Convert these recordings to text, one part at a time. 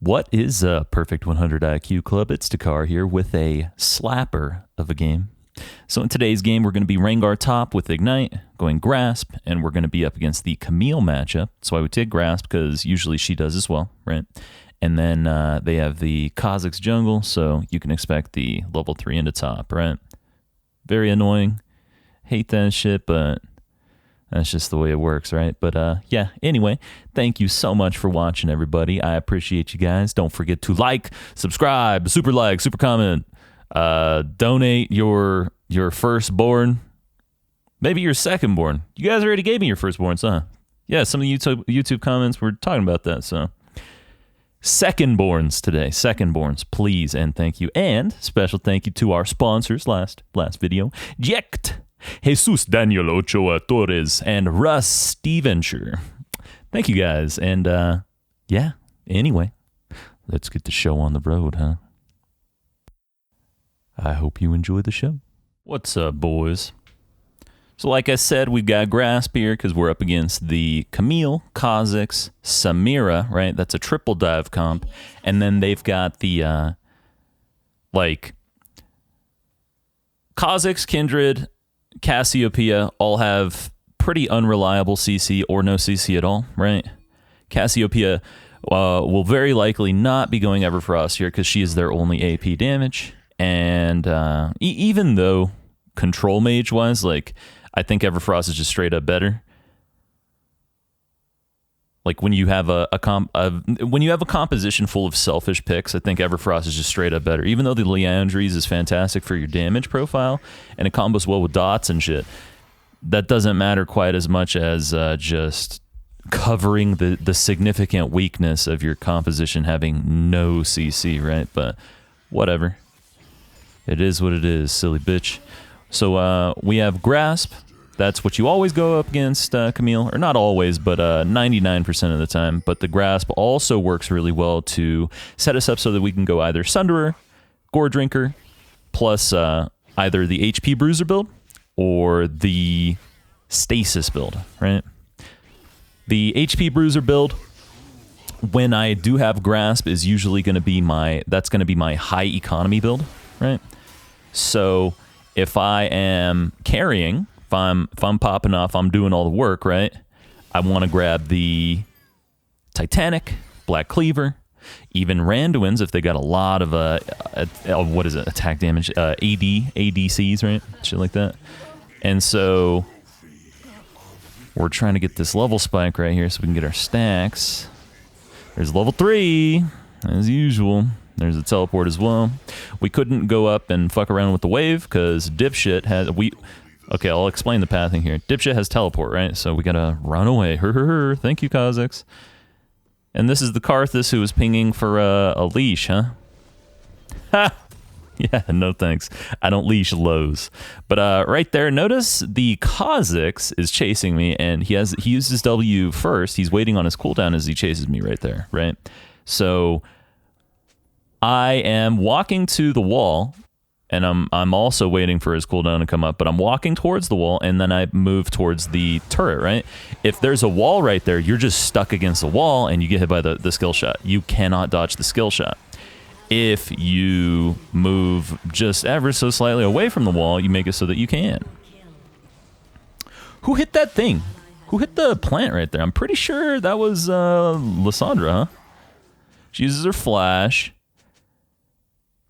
What is a Perfect 100 IQ Club? It's Dekar here with a slapper of a game. So in today's game, we're going to be rengar top with Ignite, going Grasp, and we're going to be up against the Camille matchup. That's why we take Grasp, because usually she does as well, right? And then they have the Kha'Zix jungle, so you can expect the level 3 into top, right? Very annoying. Hate that shit, but that's just the way it works, right? But yeah, anyway, thank you so much for watching, everybody. I appreciate you guys. Don't forget to like, subscribe, super comment, donate your firstborn, maybe your secondborn. You guys already gave me your firstborns, huh? Yeah, some of the YouTube comments were talking about that, so. Secondborns today, secondborns, please and thank you. And special thank you to our sponsors last video, Jekt, Jesus Daniel Ochoa Torres, and Russ Stevenshire. Thank you guys. And yeah, anyway, let's get the show on the road, huh? I hope you enjoy the show. What's up, boys? So like I said, we've got Grasp here because we're up against the Camille, Kha'Zix, Samira, right? That's a triple dive comp. And then they've got the, like, Kha'Zix, Kindred, Cassiopeia all have pretty unreliable CC or no CC at all, right? Cassiopeia will very likely not be going Everfrost here because she is their only AP damage. And even though control mage-wise, like, I think Everfrost is just straight up better. Like when you have a composition full of selfish picks, I think Everfrost is just straight up better. Even though the Leandries is fantastic for your damage profile and it combos well with dots and shit, that doesn't matter quite as much as just covering the significant weakness of your composition having no CC, right? But whatever. It is what it is, silly bitch. So we have Grasp. That's what you always go up against Camille, or not always, but 99% of the time. But the Grasp also works really well to set us up so that we can go either Sunderer, Gore Drinker, plus either the HP Bruiser build or the Stasis build, right? The HP Bruiser build, when I do have Grasp, is usually going to be my high economy build, right? So if I am carrying, if I'm popping off, I'm doing all the work, right? I want to grab the Titanic, Black Cleaver, even Randuins if they got a lot of what is it, attack damage, ADCs, right? Shit like that. And so we're trying to get this level spike right here so we can get our stacks. There's level 3, as usual. There's a teleport as well. We couldn't go up and fuck around with the wave because Dipshit has... Okay, I'll explain the pathing here. Dipshit has teleport, right? So we gotta run away. Thank you, Kha'Zix. And this is the Karthus who was pinging for a leash, huh? Ha! Yeah, no thanks. I don't leash lows. But right there, notice the Kha'Zix is chasing me, and he uses W first. He's waiting on his cooldown as he chases me right there, right? So I am walking to the wall, and I'm also waiting for his cooldown to come up, but I'm walking towards the wall, and then I move towards the turret, right? If there's a wall right there, you're just stuck against the wall, and you get hit by the skill shot. You cannot dodge the skill shot. If you move just ever so slightly away from the wall, you make it so that you can. Who hit that thing? Who hit the plant right there? I'm pretty sure that was Lysandra, huh? She uses her flash.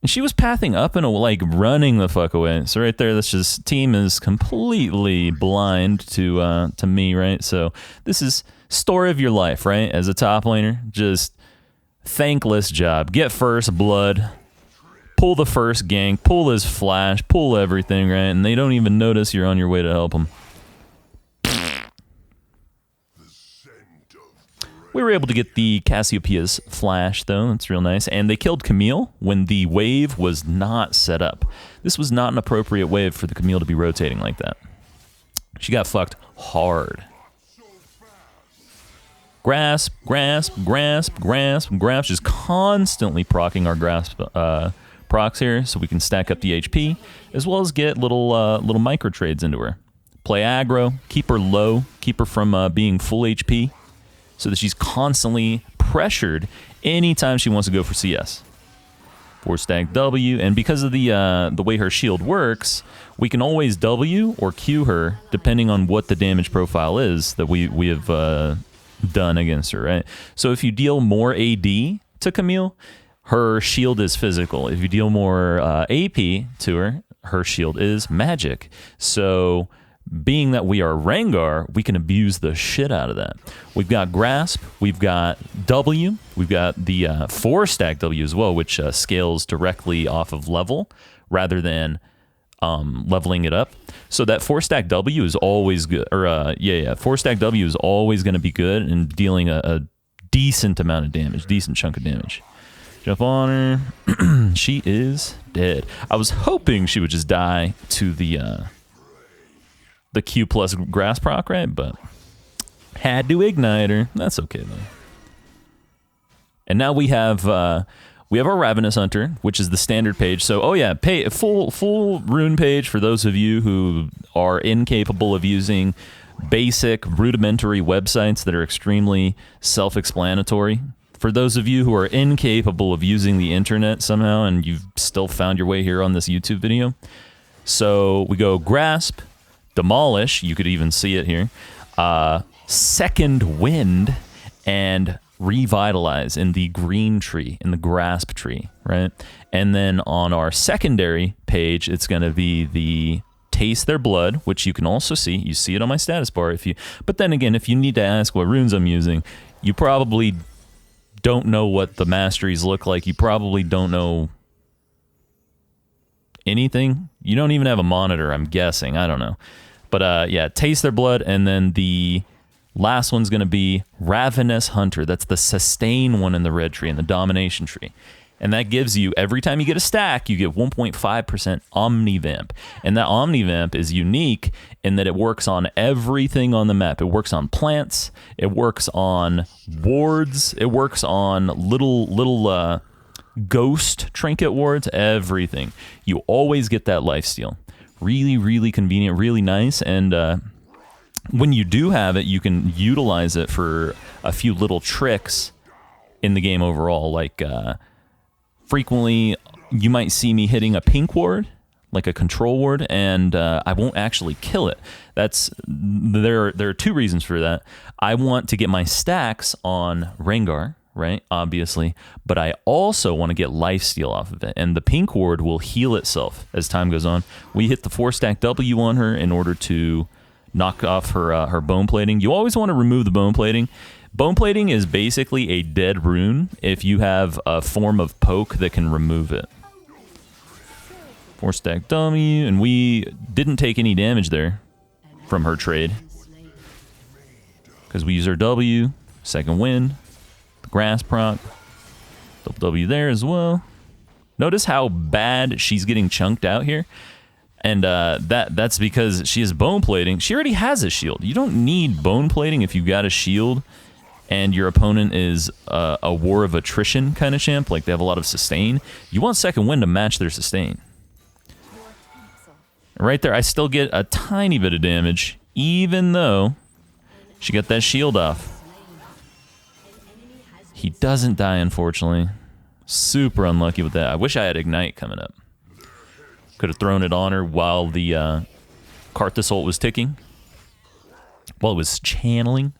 And she was pathing up and like running the fuck away. So right there, that's just team is completely blind to me, right? So this is story of your life, right? As a top laner, just thankless job. Get first blood, pull the first gank, pull his flash, pull everything, right? And they don't even notice you're on your way to help them. We were able to get the Cassiopeia's flash, though. That's real nice. And they killed Camille when the wave was not set up. This was not an appropriate wave for the Camille to be rotating like that. She got fucked hard. Grasp, Grasp, Grasp, Grasp, Grasp. Just constantly proccing our Grasp procs here so we can stack up the HP, as well as get little micro trades into her. Play aggro, keep her low, keep her from being full HP, so that she's constantly pressured anytime she wants to go for CS. 4-stack W, and because of the way her shield works, we can always W or Q her depending on what the damage profile is that we have done against her, right? So if you deal more AD to Camille, her shield is physical. If you deal more AP to her, her shield is magic. So being that we are rengar, we can abuse the shit out of that. We've got grasp, we've got W, we've got the 4-stack W as well, which scales directly off of level rather than leveling it up. So that 4-stack W is always good, or 4-stack W is always going to be good in dealing a decent amount of damage, decent chunk of damage. Jump on her. She is dead. I was hoping she would just die to the Q plus grass proc, right? But had to ignite her. That's okay though. And now we have our Ravenous Hunter, which is the standard page. So, oh yeah, pay full rune page for those of you who are incapable of using basic rudimentary websites that are extremely self-explanatory. For those of you who are incapable of using the internet somehow and you've still found your way here on this YouTube video. So we go grasp, demolish, you could even see it here, second wind, and revitalize in the green tree, in the grasp tree, right? And then on our secondary page, it's going to be the taste their blood, which you can also see. You see it on my status bar. But then again, if you need to ask what runes I'm using, you probably don't know what the masteries look like. You probably don't know anything. You don't even have a monitor, I'm guessing. I don't know. But yeah, taste their blood, and then the last one's going to be Ravenous Hunter. That's the sustain one in the red tree, in the domination tree. And that gives you, every time you get a stack, you get 1.5% Omnivamp. And that Omnivamp is unique in that it works on everything on the map. It works on plants, it works on wards, it works on little ghost trinket wards, everything. You always get that lifesteal. Really, really convenient, really nice. And when you do have it, you can utilize it for a few little tricks in the game overall. Like frequently, you might see me hitting a pink ward, like a control ward, and I won't actually kill it. There are two reasons for that. I want to get my stacks on Rengar, right? Obviously, but I also want to get lifesteal off of it, and the pink ward will heal itself as time goes on. We hit the 4-stack W on her in order to knock off her bone plating. You always want to remove the bone plating. Bone plating is basically a dead rune if you have a form of poke that can remove it. 4-stack W, and we didn't take any damage there from her trade because we use our W, second wind, the grass proc, W there as well. Notice how bad she's getting chunked out here. And that's because she is bone plating. She already has a shield. You don't need bone plating if you've got a shield and your opponent is a war of attrition kind of champ, like they have a lot of sustain. You want second wind to match their sustain. Right there, I still get a tiny bit of damage, even though she got that shield off. He doesn't die, unfortunately. Super unlucky with that. I wish I had Ignite coming up. Could have thrown it on her while the Karthus ult was ticking. While it was channeling.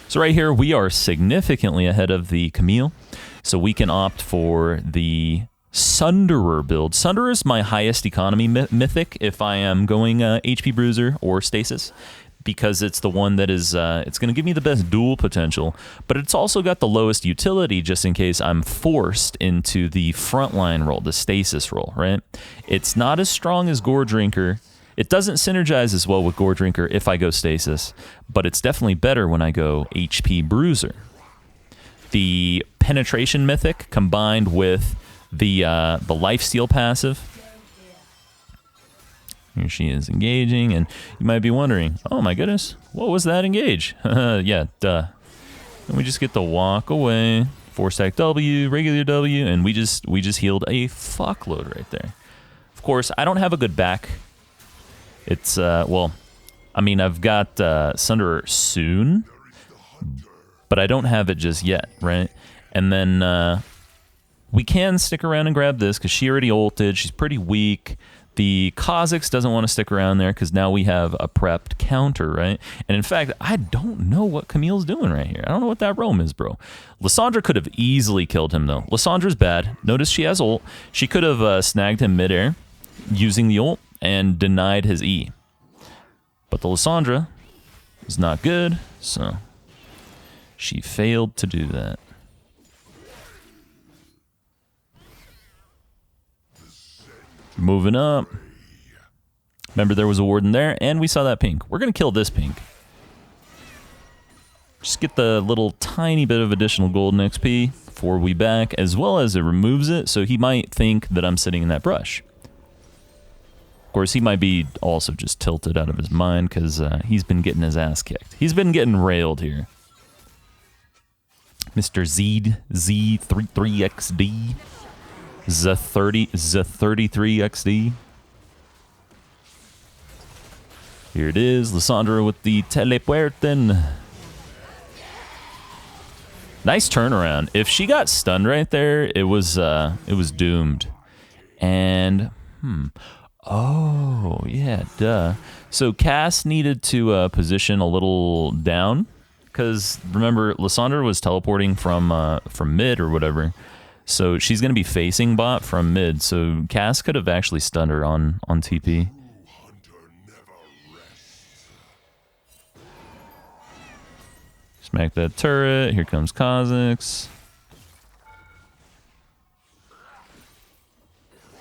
So right here, we are significantly ahead of the Camille. So we can opt for the Sunderer build. Sunderer is my highest economy mythic if I am going HP Bruiser or Stasis, because it's the one that is, it's going to give me the best duel potential, but it's also got the lowest utility just in case I'm forced into the frontline role, the Stasis role, right? It's not as strong as Gore Drinker. It doesn't synergize as well with Gore Drinker if I go Stasis, but it's definitely better when I go HP Bruiser. The Penetration Mythic combined with the Lifesteal passive. Here she is engaging, and you might be wondering, oh my goodness, what was that engage? Yeah, duh. And we just get to walk away, 4-stack W, regular W, and we just healed a fuckload right there. Of course, I don't have a good back. It's, well, I mean, I've got Sunderer soon, but I don't have it just yet, right? And then we can stick around and grab this because she already ulted. She's pretty weak. The Kha'Zix doesn't want to stick around there because now we have a prepped counter, right? And in fact, I don't know what Camille's doing right here. I don't know what that roam is, bro. Lissandra could have easily killed him, though. Lissandra's bad. Notice she has ult. She could have snagged him midair using the ult and denied his E. But the Lissandra is not good, so she failed to do that. Moving up. Remember, there was a warden there, and we saw that pink. We're going to kill this pink. Just get the little tiny bit of additional golden XP before we back, as well as it removes it, so he might think that I'm sitting in that brush. Of course, he might be also just tilted out of his mind, because he's been getting his ass kicked. He's been getting railed here. Mr. Z33XD. Z33XD. Here it is, Lissandra with the teleporting. Nice turnaround. If she got stunned right there, it was doomed. And oh yeah, duh. So Cass needed to position a little down because remember Lissandra was teleporting from mid or whatever. So she's going to be facing bot from mid, so Cass could have actually stunned her on TP. Smack that turret, here comes Kha'Zix.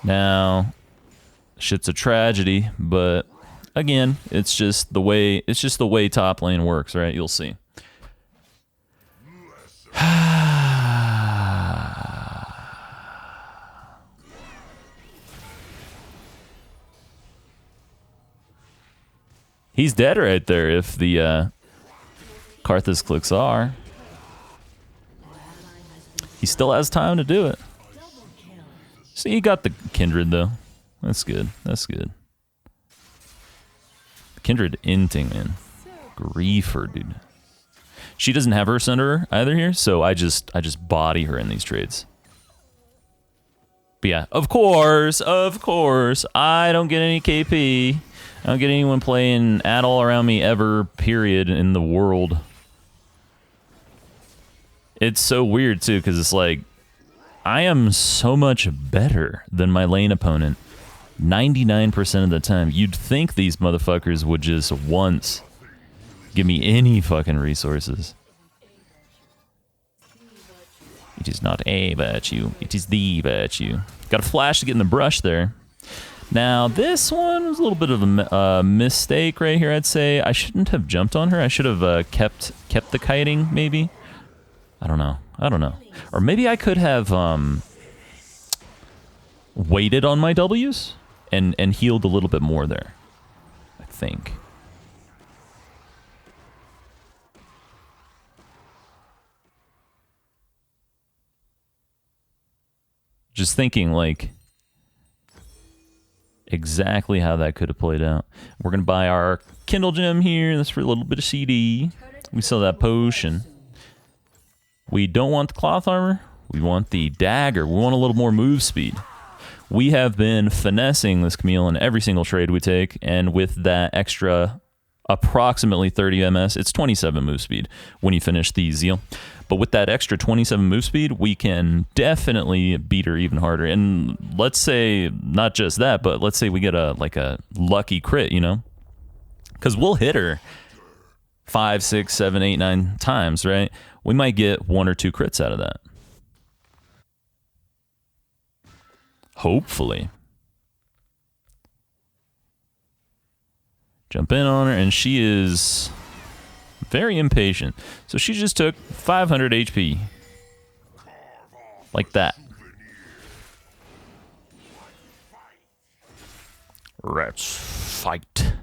Now, shit's a tragedy, but again, it's just the way top lane works, right? You'll see. He's dead right there if the Karthus clicks R. He still has time to do it. See, he got the Kindred though. That's good. That's good. Kindred inting, man. Griefer, dude. She doesn't have her center either here, so I just body her in these trades. But yeah, of course, I don't get any KP. I don't get anyone playing at all around me ever, period, in the world. It's so weird, too, because it's like, I am so much better than my lane opponent 99% of the time. You'd think these motherfuckers would just once give me any fucking resources. It is not a virtue, it is the virtue. Got a flash to get in the brush there. Now, this one was a little bit of a mistake right here, I'd say. I shouldn't have jumped on her. I should have kept the kiting, maybe. I don't know. Or maybe I could have waited on my W's and healed a little bit more there, I think. Just thinking, like, exactly how that could have played out. We're going to buy our Kindle gem here. That's for a little bit of CD. We sell that potion. We don't want the cloth armor. We want the dagger. We want a little more move speed. We have been finessing this Camille in every single trade we take, and with that extra approximately 30 MS, it's 27 move speed when you finish the Zeal. But with that extra 27 move speed, we can definitely beat her even harder. And let's say, not just that, but let's say we get a lucky crit, you know? Because we'll hit her 5, 6, 7, 8, 9 times, right? We might get 1 or 2 crits out of that. Hopefully. Jump in on her, and she is very impatient. So she just took 500 HP. Like that. Let's fight.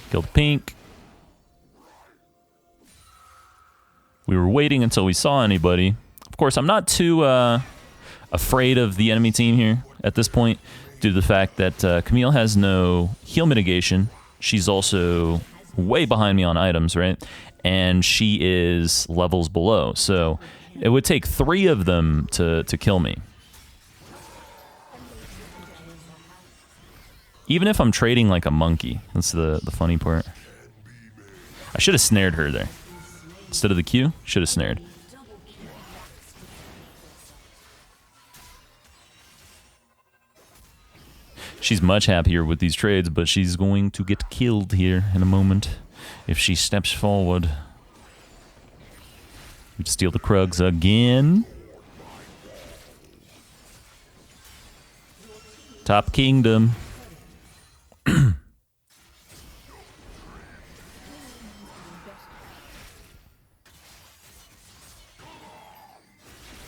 Kill the pink. We were waiting until we saw anybody. Of course, I'm not too afraid of the enemy team here at this point, due to the fact that Camille has no heal mitigation. She's also way behind me on items, right? and she is levels below. So it would take 3 of them to kill me. Even if I'm trading like a monkey. That's the funny part. I should have snared her there. Instead of the Q, should have snared. She's much happier with these trades, but she's going to get killed here in a moment if she steps forward. Steal the Krugs again. Top Kingdom.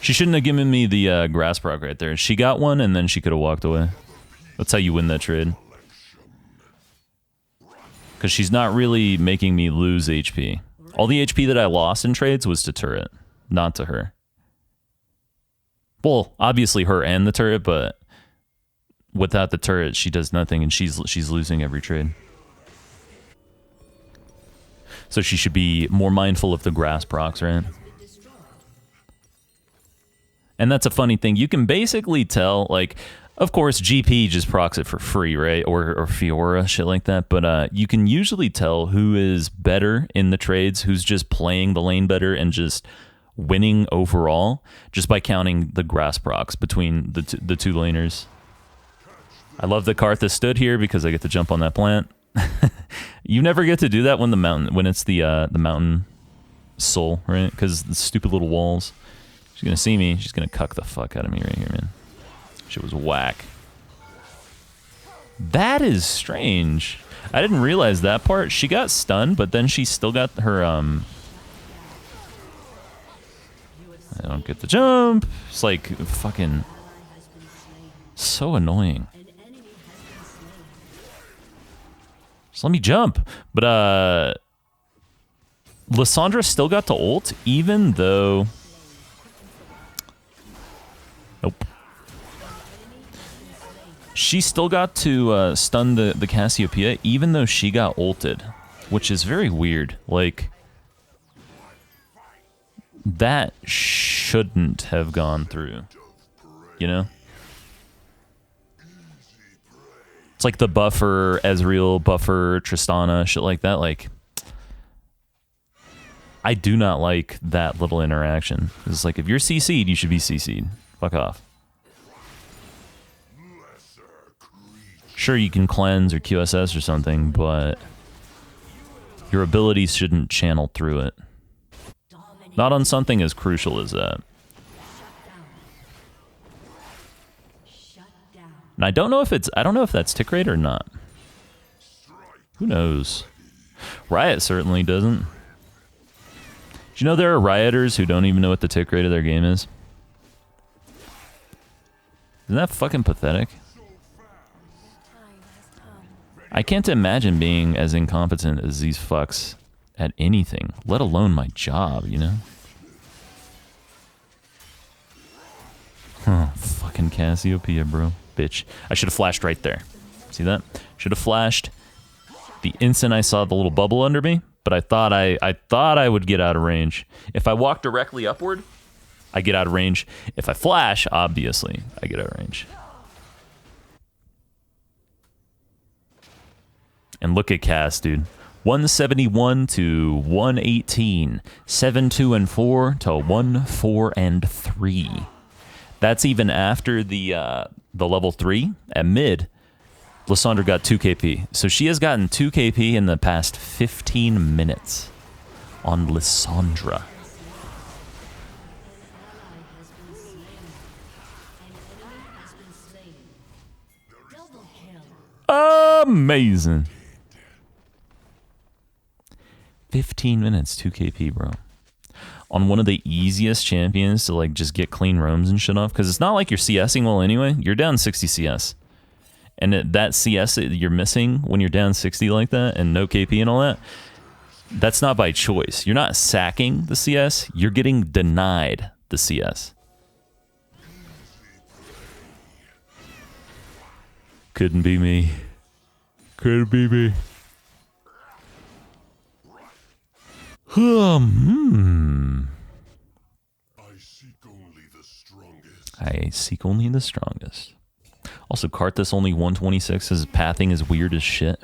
She shouldn't have given me the grass proc right there. She got one, and then she could have walked away. That's how you win that trade. Because she's not really making me lose HP. All the HP that I lost in trades was to turret, not to her. Well, obviously her and the turret, but without the turret, she does nothing, and she's losing every trade. So she should be more mindful of the grass procs, right? And that's a funny thing. You can basically tell, like, of course, GP just procs it for free, right? Or Fiora, shit like that. But you can usually tell who is better in the trades, who's just playing the lane better and just winning overall, just by counting the grass procs between the two laners. I love that Karthus stood here because I get to jump on that plant. You never get to do that when it's the mountain soul, right? Because the stupid little walls. She's gonna see me. She's gonna cuck the fuck out of me right here, man. Shit was whack. That is strange. I didn't realize that part. She got stunned, but then she still got her, I don't get the jump. It's like fucking so annoying. Just let me jump. But, Lissandra still got to ult, even though... Nope. She still got to stun the Cassiopeia, even though she got ulted, which is very weird. Like, that shouldn't have gone through, you know? It's like the buffer Ezreal, buffer Tristana, shit like that. Like, I do not like that little interaction. It's like, if you're CC'd, you should be CC'd. Fuck off. Sure, you can cleanse or QSS or something, but your abilities shouldn't channel through it. Not on something as crucial as that. And I don't know if that's tick rate or not. Who knows? Riot certainly doesn't. Do you know there are rioters who don't even know what the tick rate of their game is? Isn't that fucking pathetic? I can't imagine being as incompetent as these fucks at anything, let alone my job, you know? Huh, fucking Cassiopeia, bro. Bitch. I should have flashed right there. See that? Should have flashed the instant I saw the little bubble under me, but I thought I would get out of range. If I walk directly upward, I get out of range. If I flash, obviously, I get out of range. And look at Cass, dude. 171 to 118. 7-2-4 to 1-4-3. That's even after the level 3 at mid. Lissandra got 2 KP. So she has gotten 2 KP in the past 15 minutes on Lissandra. Amazing. 15 minutes, 2 KP, bro. On one of the easiest champions to, like, just get clean roams and shit off. Because it's not like you're CSing well anyway. You're down 60 CS. And that CS that you're missing when you're down 60 like that and no KP and all that, that's not by choice. You're not sacking the CS. You're getting denied the CS. Couldn't be me. Couldn't be me. Hmm. I seek only the strongest. I seek only the strongest. Also, Karthus only 126. His pathing is weird as shit.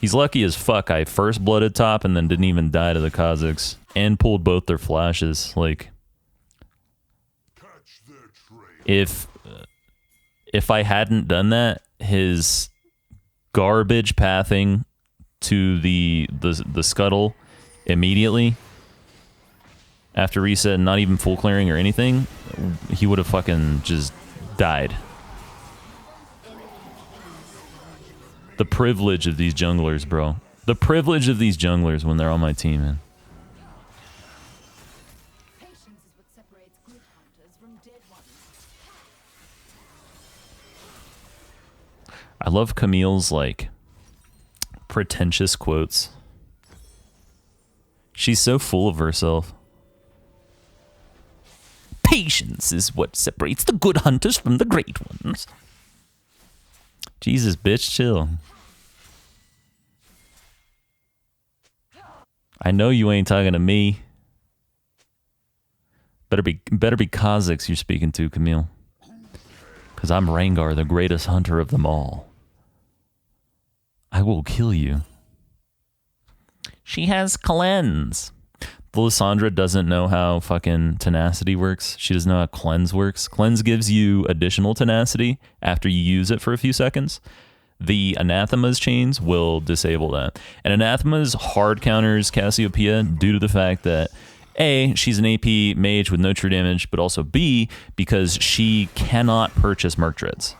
He's lucky as fuck. I first blooded top and then didn't even die to the Kazakhs. And pulled both their flashes. Like, Catch their trail. if I hadn't done that, his garbage pathing to the scuttle immediately after reset and not even full clearing or anything, he would have fucking just died. The privilege of these junglers, bro. The privilege of these junglers when they're on my team, man. Patience is what separates good hunters from dead ones. I love Camille's, like, pretentious quotes. She's so full of herself. Patience is what separates the good hunters from the great ones. Jesus, bitch, chill. I know you ain't talking to me. Better be Kazakhs you're speaking to, Camille. Because I'm Rengar, the greatest hunter of them all. I will kill you. She has cleanse. Lysandra doesn't know how fucking tenacity works. She doesn't know how cleanse works. Cleanse gives you additional tenacity after you use it for a few seconds. The Anathema's chains will disable that. And Anathema's hard counters Cassiopeia due to the fact that A, she's an AP mage with no true damage, but also B, because she cannot purchase Merc Dreads.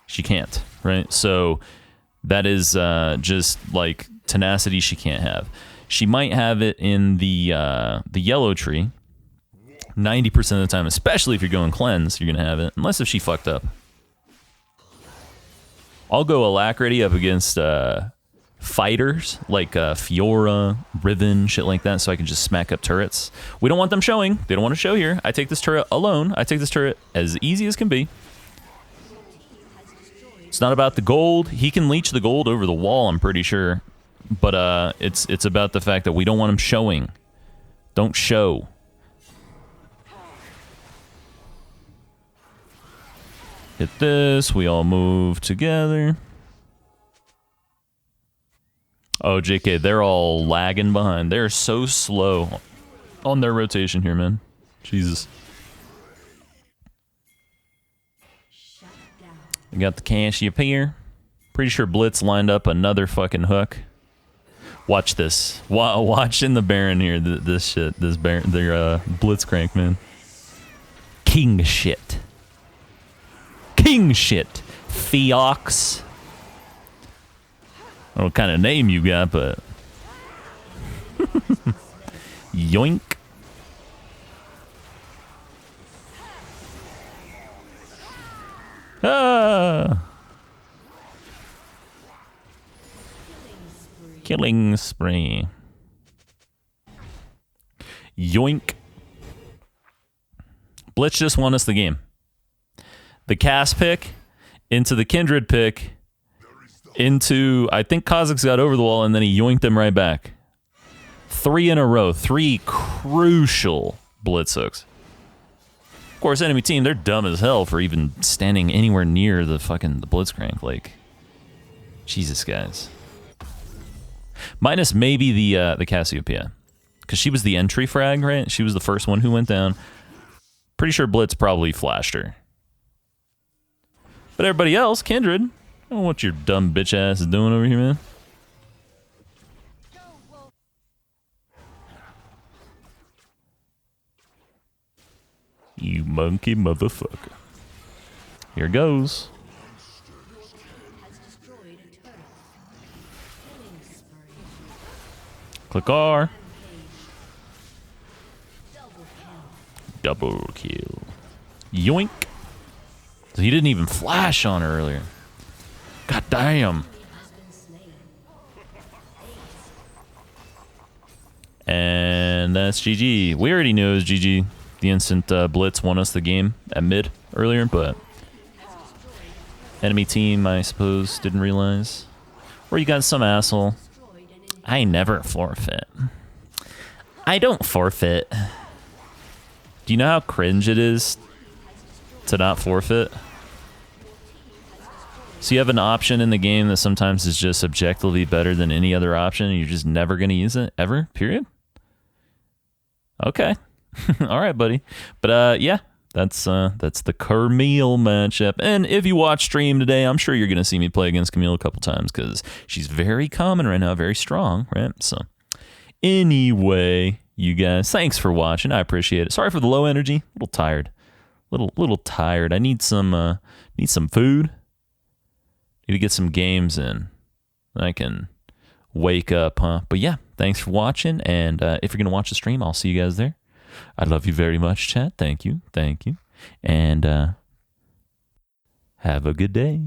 She can't, right? So that is just like tenacity she can't have. She might have it in the yellow tree. 90% of the time, especially if you're going cleanse, you're going to have it. Unless if she fucked up. I'll go Alacrity up against fighters like Fiora, Riven, shit like that, so I can just smack up turrets. We don't want them showing. They don't want to show here. I take this turret alone. I take this turret as easy as can be. It's not about the gold. He can leech the gold over the wall, I'm pretty sure. But it's about the fact that we don't want him showing. Don't show. Hit this. We all move together. Oh, JK, they're all lagging behind. They're so slow on their rotation here, man. Jesus. We got the Cassiopeia. Pretty sure Blitz lined up another fucking hook. Watch this. Watch in the Baron here. This shit. This Baron. Their Blitzcrank, man. King shit. King shit. Theox. I don't know what kind of name you got, but... Yoink. Ah! Killing spree. Yoink. Blitz just won us the game. The cast pick into the Kindred pick into, I think Kazakhs got over the wall and then he yoinked them right back. 3 in a row. 3 crucial Blitz hooks. Of course, enemy team, they're dumb as hell for even standing anywhere near the fucking Blitzcrank. Like, Jesus, guys. Minus maybe the Cassiopeia. Because she was the entry frag, right? She was the first one who went down. Pretty sure Blitz probably flashed her. But everybody else, Kindred, I don't know what your dumb bitch ass is doing over here, man. You monkey motherfucker. Here goes. Click R. Double kill. Yoink. So he didn't even flash on her earlier. God damn. And that's GG. We already knew it was GG. The instant Blitz won us the game at mid earlier, but enemy team, I suppose, didn't realize. Or you got some asshole I never forfeit. I don't forfeit. Do you know how cringe it is to not forfeit? So you have an option in the game that sometimes is just objectively better than any other option, and you're just never going to use it ever, period? Okay. All right, buddy. But yeah, that's the Camille matchup. And if you watch stream today, I'm sure you're going to see me play against Camille a couple times because she's very common right now, very strong, right? So anyway, you guys, thanks for watching. I appreciate it. Sorry for the low energy. A little tired. Little tired. I need some food. Need to get some games in. I can wake up, huh? But yeah, thanks for watching. And if you're going to watch the stream, I'll see you guys there. I love you very much, chat. Thank you. And have a good day.